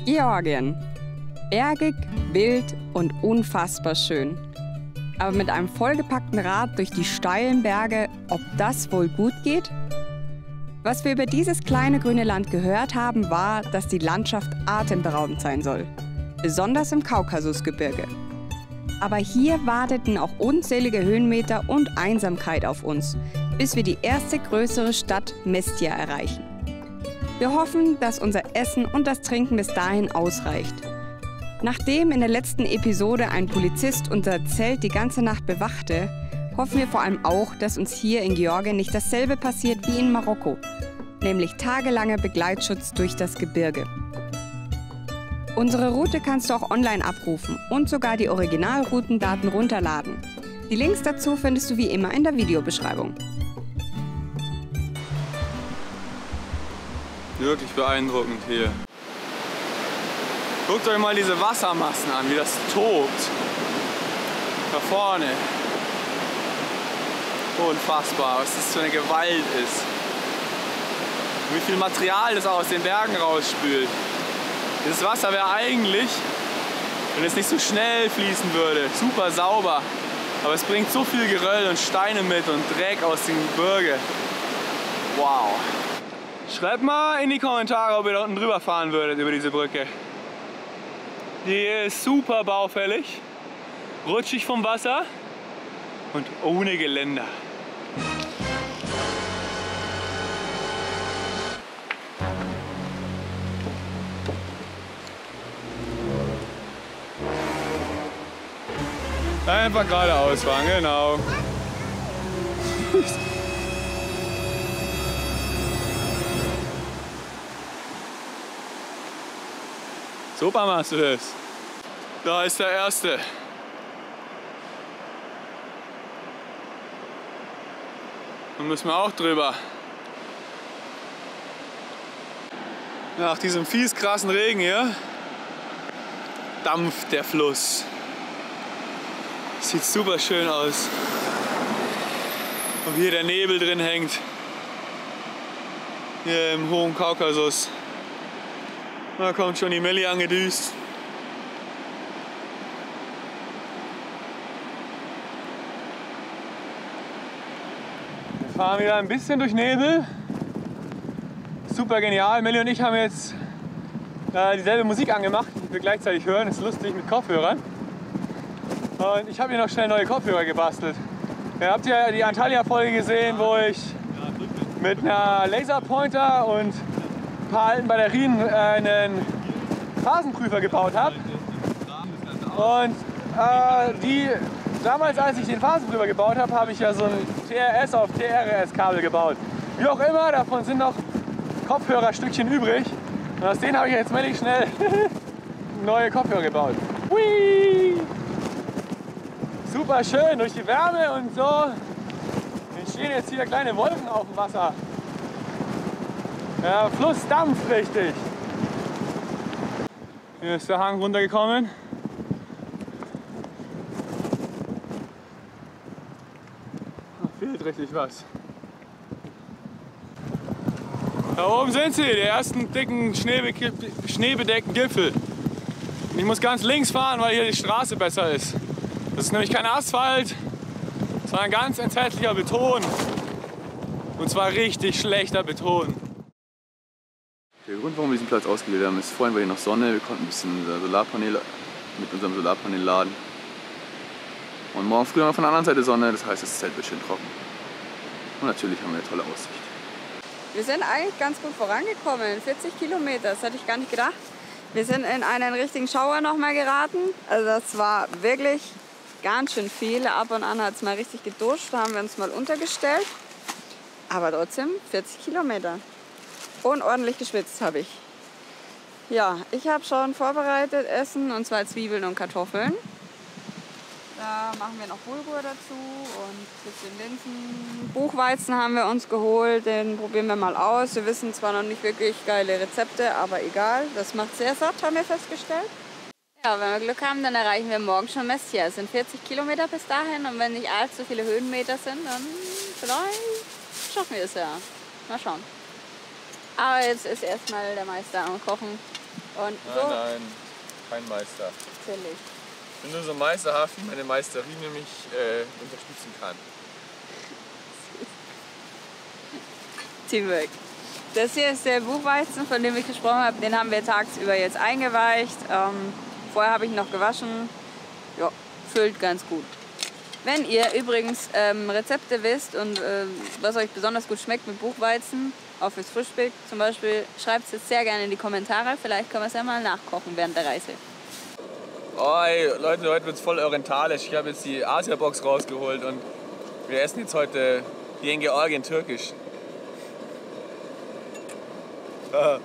Georgien. Bergig, wild und unfassbar schön. Aber mit einem vollgepackten Rad durch die steilen Berge, ob das wohl gut geht? Was wir über dieses kleine grüne Land gehört haben, war, dass die Landschaft atemberaubend sein soll. Besonders im Kaukasusgebirge. Aber hier warteten auch unzählige Höhenmeter und Einsamkeit auf uns, bis wir die erste größere Stadt Mestia erreichen. Wir hoffen, dass unser Essen und das Trinken bis dahin ausreicht. Nachdem in der letzten Episode ein Polizist unser Zelt die ganze Nacht bewachte, hoffen wir vor allem auch, dass uns hier in Georgien nicht dasselbe passiert wie in Marokko, nämlich tagelanger Begleitschutz durch das Gebirge. Unsere Route kannst du auch online abrufen und sogar die Originalroutendaten runterladen. Die Links dazu findest du wie immer in der Videobeschreibung. Wirklich beeindruckend hier. Guckt euch mal diese Wassermassen an, wie das tobt. Da vorne. Unfassbar, was das für eine Gewalt ist. Und wie viel Material das aus den Bergen rausspült. Dieses Wasser wäre eigentlich, wenn es nicht so schnell fließen würde, super sauber. Aber es bringt so viel Geröll und Steine mit und Dreck aus dem Gebirge. Wow. Schreibt mal in die Kommentare, ob ihr da unten drüber fahren würdet über diese Brücke. Die ist super baufällig, rutschig vom Wasser und ohne Geländer. Einfach geradeaus fahren, genau. Super machst du das. Da ist der erste. Da müssen wir auch drüber. Nach diesem fies krassen Regen hier dampft der Fluss. Sieht super schön aus. Und wie hier der Nebel drin hängt. Hier im hohen Kaukasus. Da kommt schon die Milli angedüst. Wir fahren wieder ein bisschen durch Nebel. Super genial. Milli und ich haben jetzt dieselbe Musik angemacht, die wir gleichzeitig hören. Das ist lustig mit Kopfhörern. Und ich habe hier noch schnell neue Kopfhörer gebastelt. Ihr habt ja die Antalya-Folge gesehen, wo ich mit einer Laserpointer und ein paar alten Batterien einen Phasenprüfer gebaut habe. Und damals, als ich den Phasenprüfer gebaut habe, habe ich ja so ein TRS auf TRS-Kabel gebaut. Wie auch immer, davon sind noch Kopfhörerstückchen übrig. Und aus denen habe ich jetzt mächtig schnell neue Kopfhörer gebaut. Hui! Super schön durch die Wärme und so entstehen jetzt hier kleine Wolken auf dem Wasser. Der Fluss dampft richtig. Hier ist der Hang runtergekommen. Da fehlt richtig was. Da oben sind sie, die ersten dicken schneebedeckten Gipfel. Und ich muss ganz links fahren, weil hier die Straße besser ist. Das ist nämlich kein Asphalt, sondern ganz entsetzlicher Beton. Und zwar richtig schlechter Beton. Der Grund, warum wir diesen Platz ausgewählt haben, ist, vorhin war hier noch Sonne, wir konnten ein bisschen mit unserem Solarpanel laden. Und morgen früh haben wir von der anderen Seite Sonne, das heißt, das Zelt wird schön trocken. Und natürlich haben wir eine tolle Aussicht. Wir sind eigentlich ganz gut vorangekommen, 40 Kilometer, das hätte ich gar nicht gedacht. Wir sind in einen richtigen Schauer noch mal geraten, also das war wirklich ganz schön viel. Ab und an hat es mal richtig geduscht, da haben wir uns mal untergestellt. Aber trotzdem 40 Kilometer. Und ordentlich geschwitzt habe ich. Ja, ich habe schon vorbereitet Essen, und zwar Zwiebeln und Kartoffeln. Da machen wir noch Bulgur dazu und ein bisschen Linsen. Buchweizen haben wir uns geholt, den probieren wir mal aus. Wir wissen zwar noch nicht wirklich geile Rezepte, aber egal. Das macht sehr satt, haben wir festgestellt. Ja, wenn wir Glück haben, dann erreichen wir morgen schon Mestia. Es sind 40 Kilometer bis dahin und wenn nicht allzu viele Höhenmeter sind, dann vielleicht schaffen wir es ja. Mal schauen. Aber jetzt ist erstmal der Meister am Kochen. Und so Nein, kein Meister. chillig. Ich bin nur so meisterhaft, wie meine Meisterine mich unterstützen kann. Teamwork. Das hier ist der Buchweizen, von dem ich gesprochen habe. Den haben wir tagsüber jetzt eingeweicht. Vorher habe ich noch gewaschen. Ja, füllt ganz gut. Wenn ihr übrigens Rezepte wisst und was euch besonders gut schmeckt mit Buchweizen, auch fürs Frühstück zum Beispiel, schreibt es jetzt sehr gerne in die Kommentare. Vielleicht können wir es ja mal nachkochen während der Reise. Oh ey, Leute, heute wird es voll orientalisch. Ich habe jetzt die Asia-Box rausgeholt und wir essen jetzt heute hier in Georgien türkisch. Der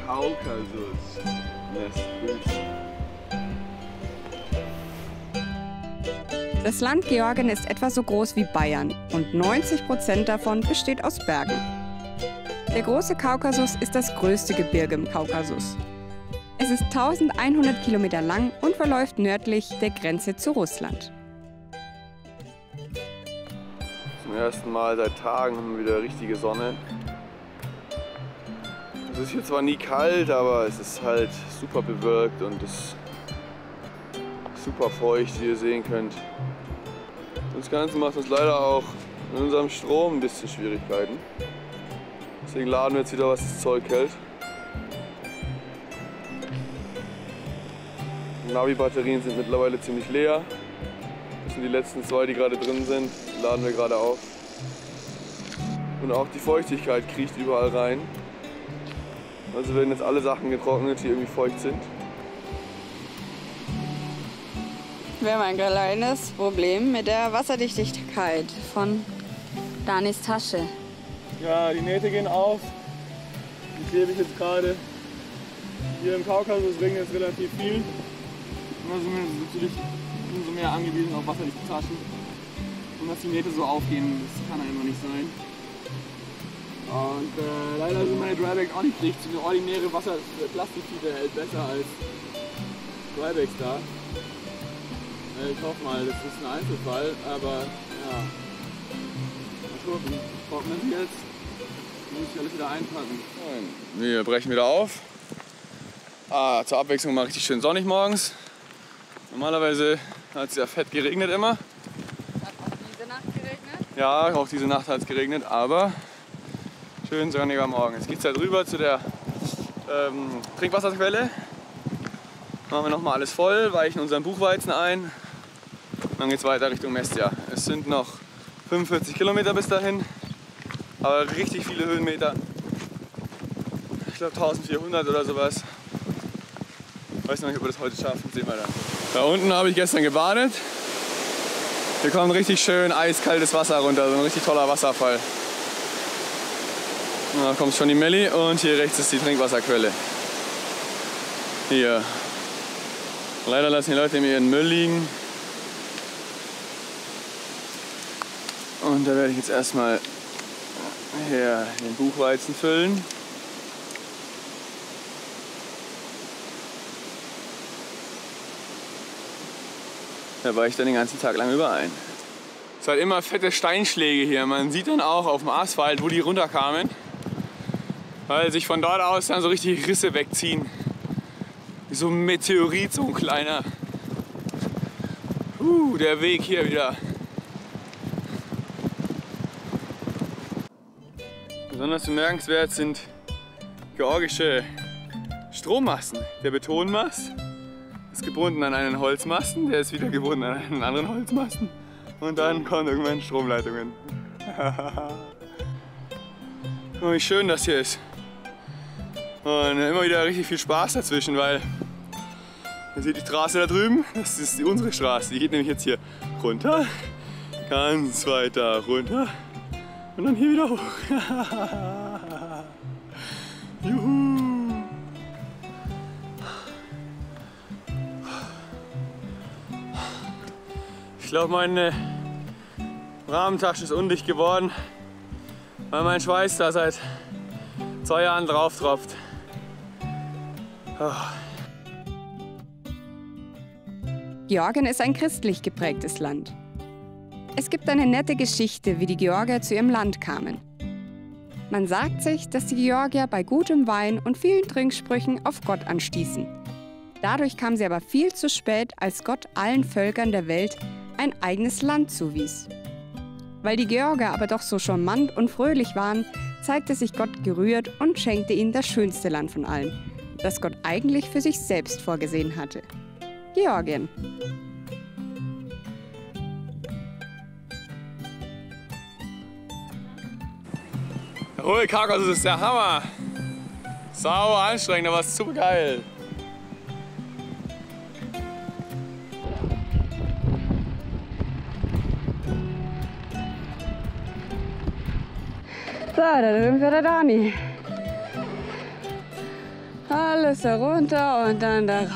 Kaukasus lässt grüßen. Das Land Georgien ist etwa so groß wie Bayern und 90% davon besteht aus Bergen. Der große Kaukasus ist das größte Gebirge im Kaukasus. Es ist 1100 Kilometer lang und verläuft nördlich der Grenze zu Russland. Zum ersten Mal seit Tagen haben wir wieder richtige Sonne. Es ist hier zwar nie kalt, aber es ist halt super bewölkt und es ist super feucht, wie ihr sehen könnt. Das Ganze macht uns leider auch mit unserem Strom ein bisschen Schwierigkeiten. Deswegen laden wir jetzt wieder, was das Zeug hält. Die Navi-Batterien sind mittlerweile ziemlich leer. Das sind die letzten zwei, die gerade drin sind. Die laden wir gerade auf. Und auch die Feuchtigkeit kriecht überall rein. Also werden jetzt alle Sachen getrocknet, die irgendwie feucht sind. Wir haben ein kleines Problem mit der Wasserdichtigkeit von Danis Tasche. Ja, die Nähte gehen auf. Die klebe ich jetzt gerade. Hier im Kaukasus regnet es relativ viel. Da sind wir natürlich umso mehr angewiesen auf wasserdichte Taschen. Und dass die Nähte so aufgehen, das kann einfach nicht sein. Und leider sind meine Drybags auch nicht dicht. Eine ordinäre Plastiktüte hält besser als Drybags da. Ich hoffe mal, das ist ein Einzelfall, aber ja. Mal gucken. Trocknen wir jetzt. Dann muss ich alles wieder einpacken. Wir brechen wieder auf. Zur Abwechslung mal richtig schön sonnig morgens. Normalerweise hat es ja fett geregnet immer. Hat auch diese Nacht geregnet? Ja, auch diese Nacht hat es geregnet, aber schön sonniger Morgen. Jetzt geht es halt rüber zu der Trinkwasserquelle. Machen wir nochmal alles voll, weichen unseren Buchweizen ein. Dann geht es weiter Richtung Mestia. Es sind noch 45 Kilometer bis dahin, aber richtig viele Höhenmeter. Ich glaube 1400 oder sowas. Ich weiß noch nicht, ob wir das heute schaffen, sehen wir dann. Da unten habe ich gestern gebadet. Hier kommt richtig schön eiskaltes Wasser runter, so ein richtig toller Wasserfall. Da kommt schon die Melli und hier rechts ist die Trinkwasserquelle. Hier. Leider lassen die Leute mir ihren Müll liegen. Und da werde ich jetzt erstmal hier den Buchweizen füllen. Da weiche ich dann den ganzen Tag lang über ein. Es hat immer fette Steinschläge hier. Man sieht dann auch auf dem Asphalt, wo die runterkamen, weil sich von dort aus dann so richtig Risse wegziehen. Wie so ein Meteorit, so ein kleiner. Der Weg hier wieder. Besonders bemerkenswert sind georgische Strommasten. Der Betonmast ist gebunden an einen Holzmasten, der ist wieder gebunden an einen anderen Holzmasten. Und dann kommen irgendwann Stromleitungen. Guck mal, wie schön das hier ist. Und immer wieder richtig viel Spaß dazwischen, weil ihr seht die Straße da drüben, das ist unsere Straße. Die geht nämlich jetzt hier runter, ganz weiter runter und dann hier wieder hoch. Juhu! Ich glaube, meine Rahmentasche ist undicht geworden, weil mein Schweiß da seit 2 Jahren drauf tropft. Georgien ist ein christlich geprägtes Land. Es gibt eine nette Geschichte, wie die Georgier zu ihrem Land kamen. Man sagt sich, dass die Georgier bei gutem Wein und vielen Trinksprüchen auf Gott anstießen. Dadurch kamen sie aber viel zu spät, als Gott allen Völkern der Welt ein eigenes Land zuwies. Weil die Georgier aber doch so charmant und fröhlich waren, zeigte sich Gott gerührt und schenkte ihnen das schönste Land von allen, das Gott eigentlich für sich selbst vorgesehen hatte: Georgien. Oh, Kaukasus ist der Hammer! Sauber anstrengend, aber super geil! So, da sind wir der Dani. Alles herunter und dann darauf.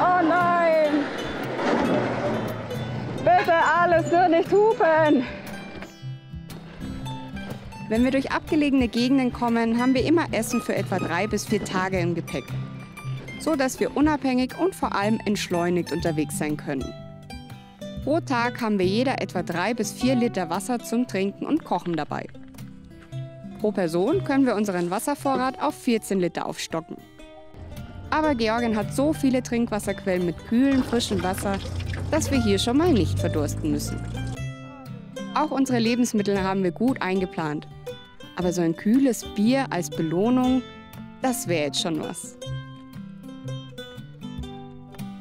Oh nein! Bitte alles, nur nicht hupen! Wenn wir durch abgelegene Gegenden kommen, haben wir immer Essen für etwa 3 bis 4 Tage im Gepäck, so dass wir unabhängig und vor allem entschleunigt unterwegs sein können. Pro Tag haben wir jeder etwa 3 bis 4 Liter Wasser zum Trinken und Kochen dabei. Pro Person können wir unseren Wasservorrat auf 14 Liter aufstocken. Aber Georgien hat so viele Trinkwasserquellen mit kühlem, frischem Wasser, dass wir hier schon mal nicht verdursten müssen. Auch unsere Lebensmittel haben wir gut eingeplant. Aber so ein kühles Bier als Belohnung, das wäre jetzt schon was.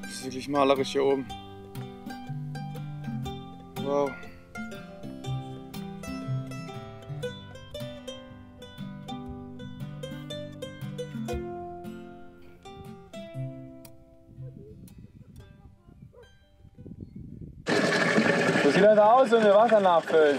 Das ist wirklich malerisch hier oben. Wow. So sieht das aus, wenn wir Wasser nachfüllen.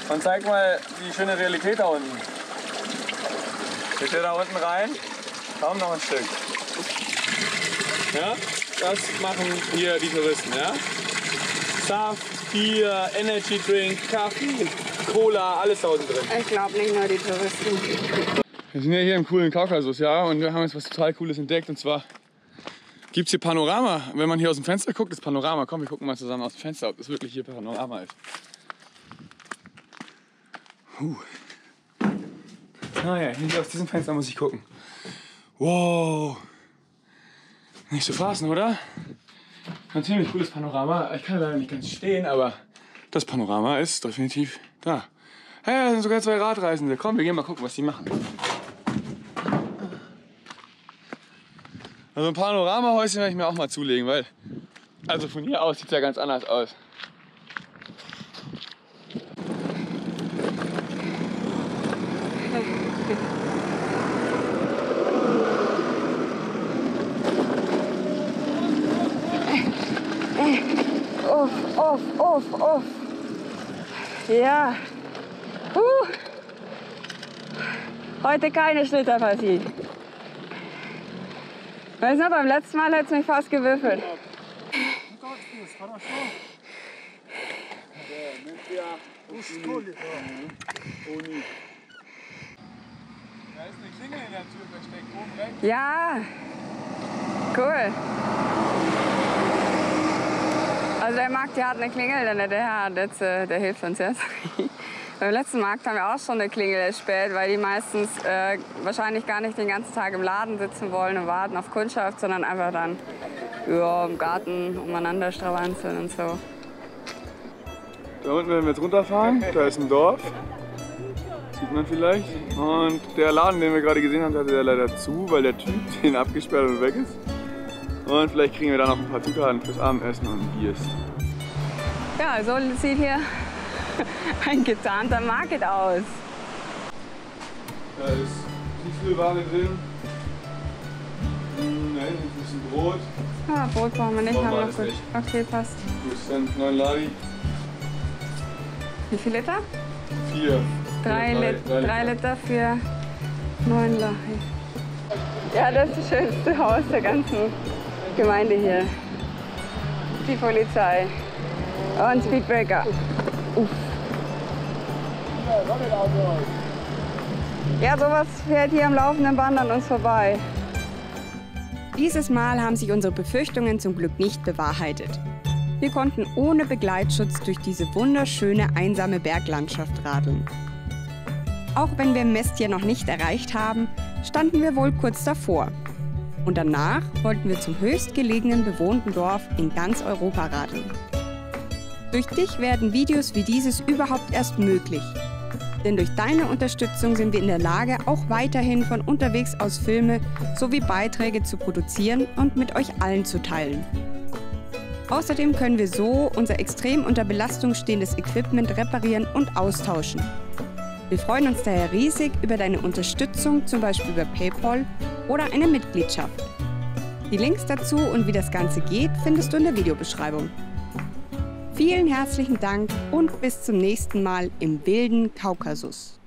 Und zeig mal die schöne Realität da unten. Geht ihr da unten rein? Kaum noch ein Stück. Ja, das machen hier die Touristen, ja? Saft, Bier, Energy Drink, Kaffee, Cola, alles da unten drin. Ich glaube nicht nur die Touristen. Wir sind ja hier im coolen Kaukasus, ja, und wir haben jetzt was total Cooles entdeckt. Und zwar gibt es hier Panorama. Wenn man hier aus dem Fenster guckt, das Panorama. Komm, wir gucken mal zusammen aus dem Fenster, ob das wirklich hier Panorama ist. Ah ja, hier aus diesem Fenster muss ich gucken. Wow. Nicht zu fassen, oder? Ein ziemlich cooles Panorama. Ich kann leider nicht ganz stehen, aber das Panorama ist definitiv da. Hey, da sind sogar 2 Radreisende. Komm, wir gehen mal gucken, was die machen. Also ein Panoramahäuschen werde ich mir auch mal zulegen, weil also von hier aus sieht es ja ganz anders aus. Uff. Ja. Heute keine Schlitterpartie. Weißt du, beim letzten Mal hätte es mich fast gewürfelt. Da ist eine Klingel in der Tür versteckt, oben rechts. Ja, cool. Also der Markt hier hat eine Klingel, der hilft uns jetzt. Beim letzten Markt haben wir auch schon eine Klingel erspäht, weil die meistens wahrscheinlich gar nicht den ganzen Tag im Laden sitzen wollen und warten auf Kundschaft, sondern einfach dann im Garten umeinander strabanzeln und so. Da unten werden wir jetzt runterfahren, da ist ein Dorf, sieht man vielleicht. Und der Laden, den wir gerade gesehen haben, hatte der leider zu, weil der Typ den abgesperrt und weg ist. Und vielleicht kriegen wir da noch ein paar Zutaten fürs Abendessen und Bier. Ja, so sieht hier ein getarnter Market aus. Da ist Tiefkühlware drin, bisschen Brot. Ah, Brot brauchen wir nicht, Brauchen haben wir wir alles gut. nicht. Okay, passt. Gut, dann 9 Ladi. Wie viel Liter? 4. 3 Liter für 9 Lache. Ja, das ist das schönste Haus der ganzen Gemeinde hier. Die Polizei. Und Speedbreaker. Uff. Ja, sowas fährt hier am laufenden Band an uns vorbei. Dieses Mal haben sich unsere Befürchtungen zum Glück nicht bewahrheitet. Wir konnten ohne Begleitschutz durch diese wunderschöne, einsame Berglandschaft radeln. Auch wenn wir Mestje noch nicht erreicht haben, standen wir wohl kurz davor. Und danach wollten wir zum höchstgelegenen bewohnten Dorf in ganz Europa radeln. Durch dich werden Videos wie dieses überhaupt erst möglich. Denn durch deine Unterstützung sind wir in der Lage, auch weiterhin von unterwegs aus Filme sowie Beiträge zu produzieren und mit euch allen zu teilen. Außerdem können wir so unser extrem unter Belastung stehendes Equipment reparieren und austauschen. Wir freuen uns daher riesig über deine Unterstützung, zum Beispiel über PayPal oder eine Mitgliedschaft. Die Links dazu und wie das Ganze geht, findest du in der Videobeschreibung. Vielen herzlichen Dank und bis zum nächsten Mal im wilden Kaukasus.